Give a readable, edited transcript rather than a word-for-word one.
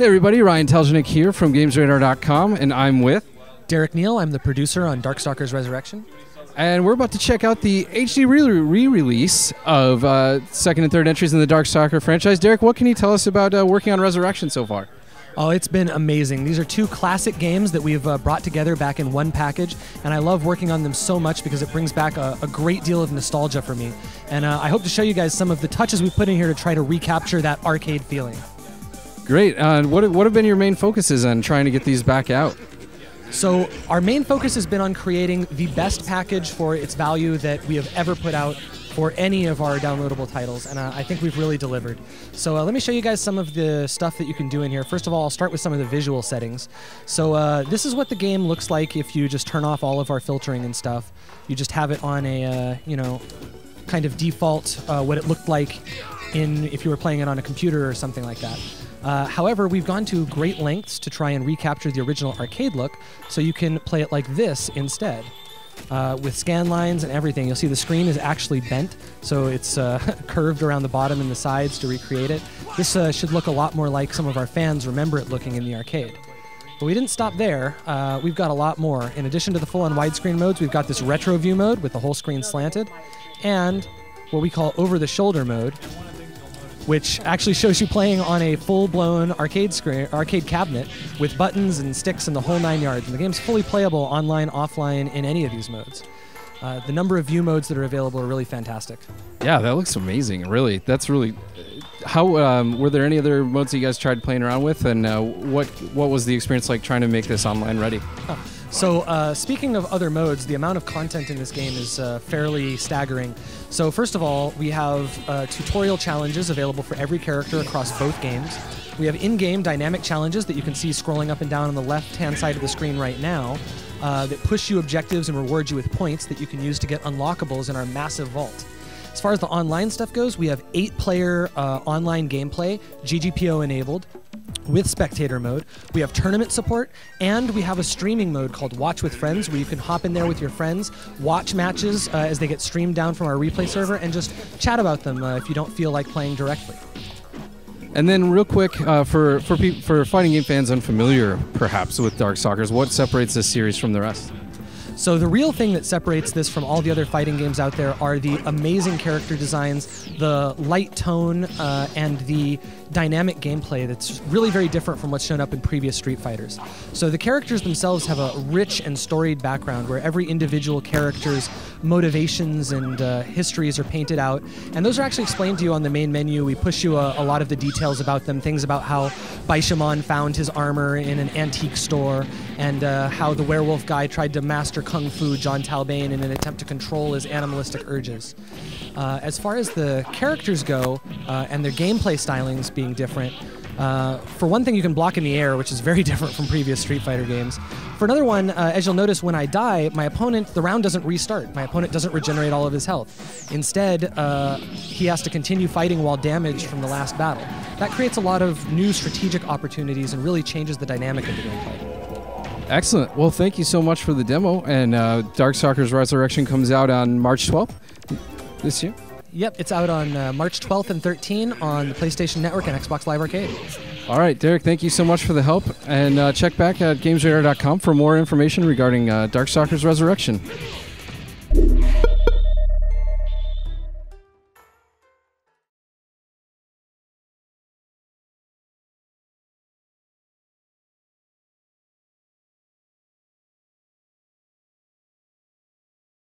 Hey everybody, Ryan Teljenik here from GamesRadar.com, and I'm with Derek Neal. I'm the producer on Darkstalkers Resurrection. And we're about to check out the HD re-release of second and third entries in the Darkstalker franchise. Derek, what can you tell us about working on Resurrection so far? Oh, it's been amazing. These are two classic games that we've brought together back in one package, and I love working on them so much because it brings back a great deal of nostalgia for me. And I hope to show you guys some of the touches we put in here to try to recapture that arcade feeling. Great. What have been your main focuses on trying to get these back out? So our main focus has been on creating the best package for its value that we have ever put out for any of our downloadable titles, and I think we've really delivered. So let me show you guys some of the stuff that you can do in here. First of all, I'll start with some of the visual settings. So this is what the game looks like if you just turn off all of our filtering and stuff. You just have it on a, kind of default what it looked like if you were playing it on a computer or something like that. However, we've gone to great lengths to try and recapture the original arcade look, so you can play it like this instead. With scan lines and everything. You'll see the screen is actually bent, so it's curved around the bottom and the sides to recreate it. This should look a lot more like some of our fans remember it looking in the arcade. But we didn't stop there. We've got a lot more. In addition to the full-on widescreen modes, we've got this retro view mode with the whole screen slanted, and what we call over-the-shoulder mode, which actually shows you playing on a full-blown arcade cabinet with buttons and sticks and the whole 9 yards. And the game's fully playable online, offline, in any of these modes. The number of view modes that are available are really fantastic. Yeah, that looks amazing. Really, that's really. How were there any other modes that you guys tried playing around with, and what was the experience like trying to make this online ready? So speaking of other modes, the amount of content in this game is fairly staggering. So first of all, we have tutorial challenges available for every character across both games. We have in-game dynamic challenges that you can see scrolling up and down on the left-hand side of the screen right now that push you objectives and reward you with points that you can use to get unlockables in our massive vault. As far as the online stuff goes, we have 8-player online gameplay, GGPO enabled, with spectator mode. We have tournament support, and we have a streaming mode called Watch with Friends, where you can hop in there with your friends, watch matches as they get streamed down from our replay server, and just chat about them if you don't feel like playing directly. And then real quick, for fighting game fans unfamiliar, perhaps, with Darkstalkers, what separates this series from the rest? So the real thing that separates this from all the other fighting games out there are the amazing character designs, the light tone, and the dynamic gameplay that's really very different from what's shown up in previous Street Fighters. So the characters themselves have a rich and storied background where every individual character's motivations and histories are painted out, and those are actually explained to you on the main menu. We push you a lot of the details about them, things about how Baishamon found his armor in an antique store, and how the werewolf guy tried to master Kung Fu John Talbane in an attempt to control his animalistic urges. As far as the characters go, and their gameplay stylings being different, for one thing, you can block in the air, which is very different from previous Street Fighter games. For another one, as you'll notice, when I die, the round doesn't restart. My opponent doesn't regenerate all of his health. Instead, he has to continue fighting while damaged from the last battle. That creates a lot of new strategic opportunities and really changes the dynamic of the gameplay. Excellent. Well, thank you so much for the demo, and Darkstalkers Resurrection comes out on March 12th this year? Yep, it's out on March 12th and 13th on the PlayStation Network and Xbox Live Arcade. All right, Derek, thank you so much for the help, and check back at GamesRadar.com for more information regarding Darkstalkers Resurrection.